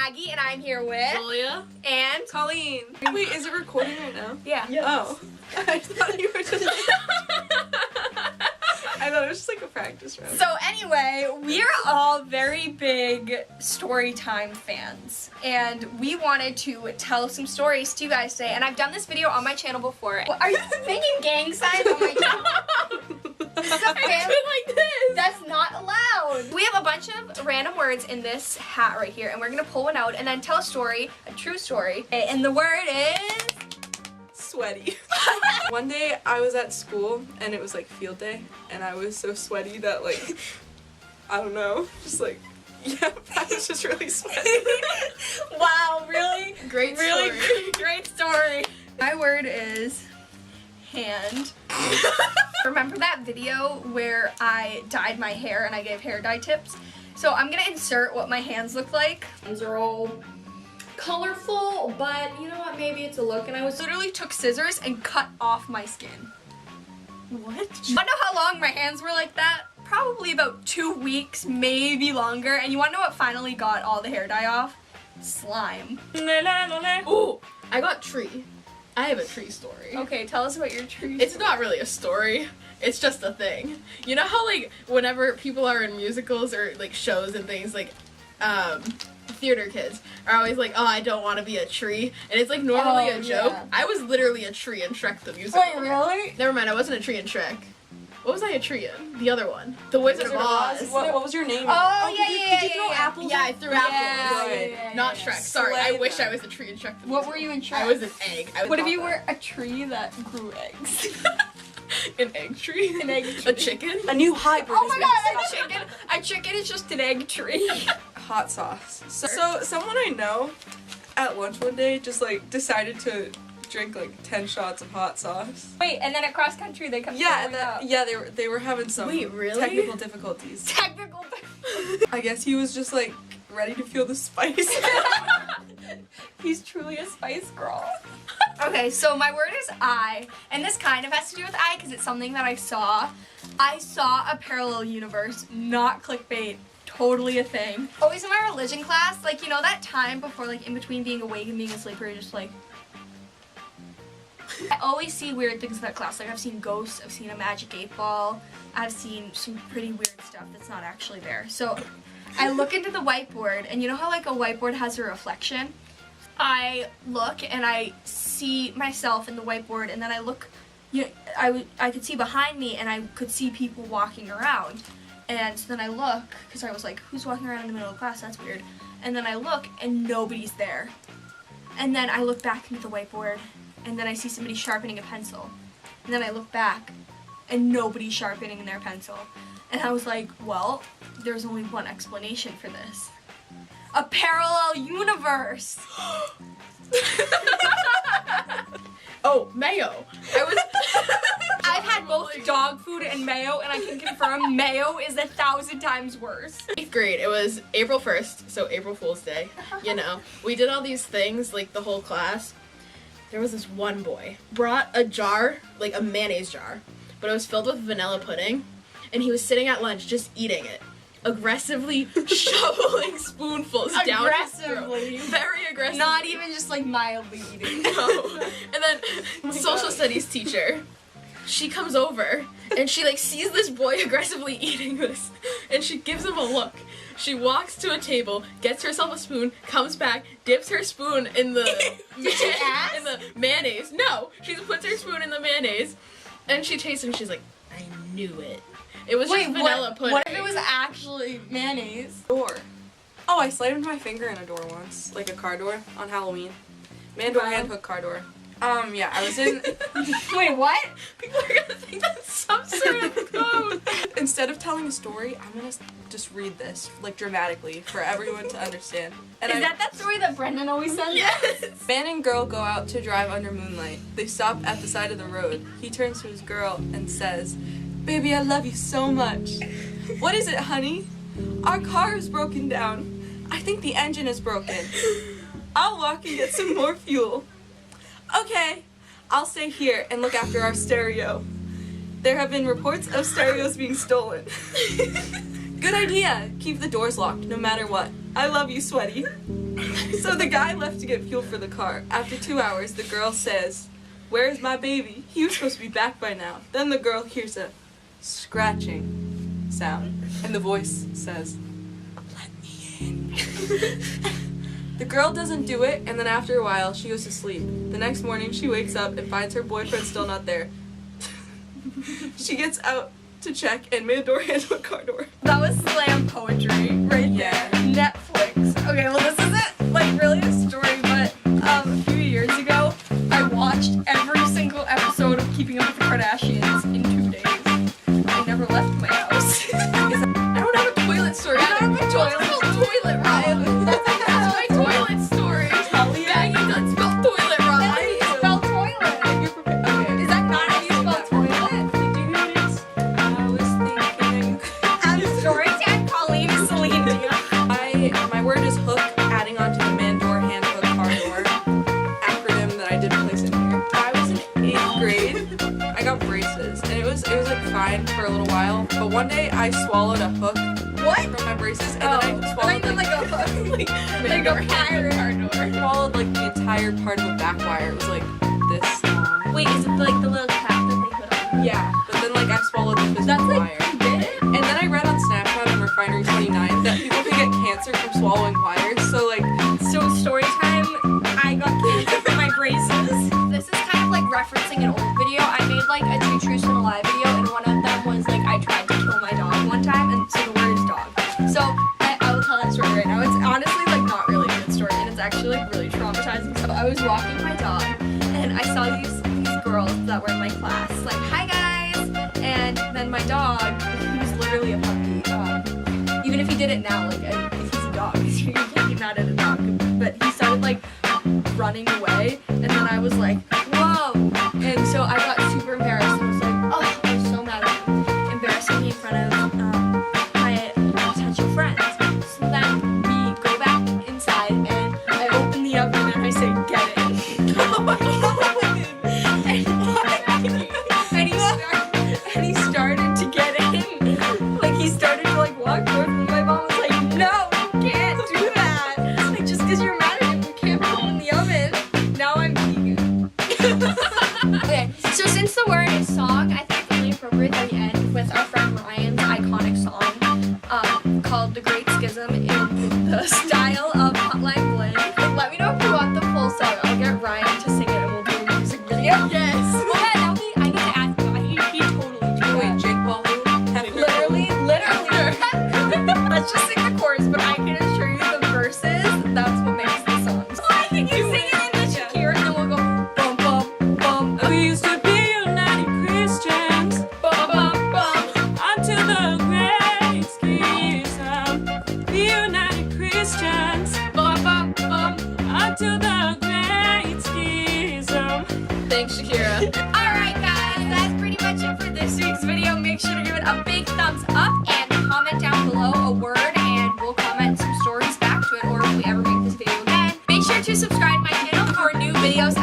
Maggie, and I'm here with Julia and Colleen. Wait, is it recording right now? yeah. Yes. Oh. I thought you were just I thought it was just like a practice round. So anyway, we are all very big Storytime fans, and we wanted to tell some stories to you guys today. And I've done this video on my channel before. Are you making gang signs on my channel? This is a family like this. That's not allowed. We have a bunch of random words in this hat right here, and we're gonna pull one out and then tell a story, a true story. And the word is sweaty. One day I was at school and it was like field day, and I was so sweaty that like, I don't know, just like, yeah, I was just really sweaty. wow, really? Great Really story. great story. My word is hand. Remember that video where I dyed my hair and I gave hair dye tips? So I'm gonna insert what my hands look like. Hands are all colorful, but you know what, maybe it's a look. And I literally took scissors and cut off my skin. What? You wanna know how long my hands were like that? Probably about 2 weeks, maybe longer. And you wanna know what finally got all the hair dye off? Slime. Ooh, I got tree. I have a tree story. Okay, tell us about your tree. It's not really a story. It's just a thing. You know how like whenever people are in musicals or like shows and things, like theater kids are always like, oh, I don't want to be a tree, and it's like normally a joke. Yeah. I was literally a tree in Shrek the musical. Wait, really? Never mind, I wasn't a tree in Shrek. What was I a tree in? The other one. The Wizard of Oz. What was your name? Oh, yeah, Did you throw apples? Yeah, I threw apples. Not Shrek. Sorry, I Slay wish them. I was a tree in Shrek. the What were musical. you in Shrek? I was an egg. What if you were a tree that grew eggs? An egg tree? An egg A tree. chicken? A new hybrid. Oh my god, a chicken! A chicken is just an egg tree. Hot sauce. So someone I know at lunch one day just like decided to drink like 10 shots of hot sauce. Wait, and then at cross country they come Yeah, throwing up. yeah, they were having some Wait, really? technical difficulties. Technical. I guess he was just like ready to feel the spice. He's truly a spice girl. Okay, so my word is I, and this kind of has to do with I because it's something that I saw. I saw a parallel universe, not clickbait. Totally a thing. Always in my religion class, like, you know that time before, like, in between being awake and being asleep where you're just like... I always see weird things in that class. Like, I've seen ghosts, I've seen a magic 8-ball, I've seen some pretty weird stuff that's not actually there. So, I look into the whiteboard, and you know how, like, a whiteboard has a reflection? I look, and I see myself in the whiteboard, and then I look, you know, I could see behind me, and I could see people walking around. And so then I look, because I was like, who's walking around in the middle of class? That's weird. And then I look, and nobody's there. And then I look back into the whiteboard, and then I see somebody sharpening a pencil. And then I look back, and nobody's sharpening their pencil. And I was like, well, there's only one explanation for this. A parallel universe! Oh, mayo. I've had both dog food and mayo, and I can confirm mayo is 1,000 times worse. 8th grade, it was April 1st, so April Fool's Day, you know. We did all these things, like the whole class. There was this one boy, brought a jar, like a mayonnaise jar, but it was filled with vanilla pudding, and he was sitting at lunch just eating it. Aggressively shoveling spoonfuls down his throat. Aggressively. Very aggressively. Not even just like mildly eating. No. And then social studies teacher, she comes over and she like sees this boy aggressively eating this, and she gives him a look. She walks to a table, gets herself a spoon, comes back, dips her spoon in the in the mayonnaise. No, she puts her spoon in the mayonnaise, and she tastes it and she's like, I knew it. It was just vanilla pudding. What if it was actually mayonnaise? Door. Oh, I slammed my finger in a door once, like a car door on Halloween. Man door, hand hook, car door. Yeah, I was in. Wait, what? People are gonna think that's some sort of code. Instead of telling a story, I'm gonna just read this, like dramatically, for everyone to understand. And Is that story that Brendan always says? Yes. Man and girl go out to drive under moonlight. They stop at the side of the road. He turns to his girl and says, "Baby, I love you so much." "What is it, honey?" "Our car is broken down. I think the engine is broken. I'll walk and get some more fuel." "Okay, I'll stay here and look after our stereo. There have been reports of stereos being stolen." Good idea. Keep the doors locked, no matter what. I love you, Sweaty. So the guy left to get fuel for the car. After 2 hours, the girl says, "Where's my baby? He was supposed to be back by now." Then the girl hears a scratching sound, and the voice says, "Let me in." The girl doesn't do it, and then after a while, she goes to sleep. The next morning, she wakes up and finds her boyfriend still not there. She gets out to check, and made a door handle a car door. That was slam poetry right there. Netflix. Okay, well this isn't like really a story, but a few years ago, I watched every single episode of Keeping Up with the Kardashians in 2 days. I never left my house. I don't have a toilet story. I don't have a toilet Ryan. That's my toilet story. Maggie Dunn spelled toilet wrong. That's how you spell toilet. Okay. Is that not how you spell toilet? I was thinking. Storytime, Colleen, Celine Dion. My word is hook, adding on to the man door, hand hook, car door acronym that I didn't place in here. I was in 8th grade. I got braces, and it was like fine for a little while. But one day I swallowed a hook What? from my braces, and Oh, then I swallowed like a hook, like a pirate. I swallowed like the entire part of a back wire. It was like this long. Wait, is it like the little cap that they put on? Yeah, but then like I swallowed the physical That's like wire. you did it? And then I read on Snapchat on Refinery 29 that people can get cancer from swallowing wires. So like, So story time, I got cancer from my braces. This is kind of like referencing an old video. I made like a 2 Truths and a Lie video, and one of them was like I tried to kill my dog one time, and so the word is dog. So I will tell that story right now. It's honestly like not really a good story, and it's actually like really traumatizing. So I was walking my dog, and I saw these girls that were in my class, like, "Hi guys," and then my dog, he was literally a puppy. Even if he did it now, like he's a dog, so you can't be mad at a dog. But he started like running away, and then I was like, "Whoa!" And so I got super embarrassed. I was like, "Oh, I was so mad at him, embarrassing me in front of my potential friends." So then we go back inside, and I open the oven, and I say, "Get it." And he started to get in. Like he started to like walk towards me. My mom was like, "No, you can't do that. Like just because you're mad at him, you can't put him in the oven." Now I'm vegan. Okay, so since the word is song, I think it's really appropriate that we end with our friend Ryan's iconic song called "The Great Schism" in the style of Hotline Bling. Like, let me know if you want the full song. I'll get Ryan to sing it, and we'll do a music video. Yes. I need to ask him. He totally do wait, that. Jake Paul? Literally. Let's just sing the chorus, but I can assure you the verses, that's what makes the song. Why can you sing it in the Shakira, and then we'll go bum bum bum. We used to be united Christians Bum bum bum. until the great schism. Be united Christians Bum bum bum. until the great schism. Thanks, Shakira. Alright guys, that's pretty much it for this week's video. Make sure to give it a big thumbs up and comment down below a word, and we'll comment some stories back to it, or if we ever make this video again. Make sure to subscribe to my channel for new videos